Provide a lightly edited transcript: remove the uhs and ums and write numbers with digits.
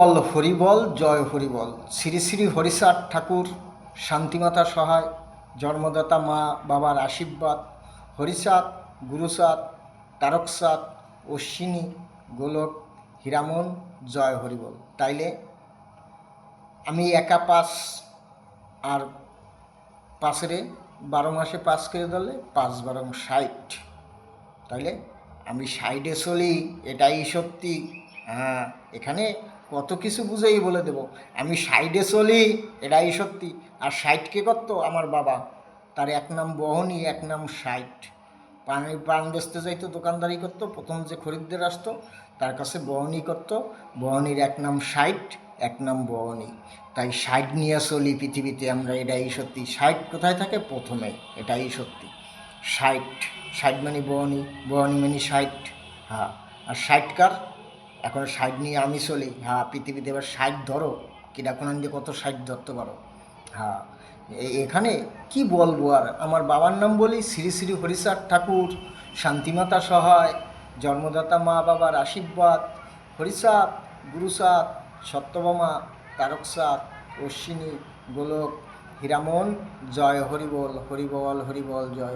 বল হরিবল, জয় হরিবল। শ্রী শ্রী হরিচাঁদ ঠাকুর, শান্তিমাতা সহায়, জন্মদাতা মা বাবার আশীর্বাদ, হরিচাঁদ, গুরুচাঁদ, তারকচাঁদ, অশ্বিনী, গোলক, হীরামন, জয় হরিবল। তাইলে আমি একা পাঁচ, আর পাঁচেরে 12 মাসে 5 করে ধরলে 5 বারং 60। তাইলে আমি সাইডে চলি, এটাই সত্যি। হ্যাঁ, এখানে কত কিছু বুঝেই বলে দেব। আমি সাইডে চলি, এটাই সত্যি। আর 60 কে করতো আমার বাবা, তার এক নাম বহনী, এক নাম 60। পান বেচতে যাইতো, দোকানদারি করতো, প্রথম যে খরিদ্দের আসতো তার কাছে বহনী করতো। বহনীর এক নাম 60, এক নাম বহনী। তাই 60 নিয়ে চলি পৃথিবীতে আমরা, এটাই সত্যি। 60 কোথায় থাকে? প্রথমে, এটাই সত্যি। 60, 60 মানে বহনী, বহনী মানে 60। হ্যাঁ, আর 60 কার? এখন 60 নিয়ে আমি চলি। হ্যাঁ, পৃথিবীতে এবার 60 ধরো, কিনা কোন দিয়ে কত 60 ধরতে পারো। হ্যাঁ, এখানে কি বলবো আর। আমার বাবার নাম বলি, শ্রী শ্রী হরিচাঁদ ঠাকুর, শান্তিমাতা সহায়, জন্মদাতা মা বাবার আশীর্বাদ, হরিচাঁদ, গুরুচাঁদ, সত্যভামা, তারকচাঁদ, অশ্বিনী, গোলক, হীরামন, জয় হরিবল, হরিবল, হরিবল, জয়।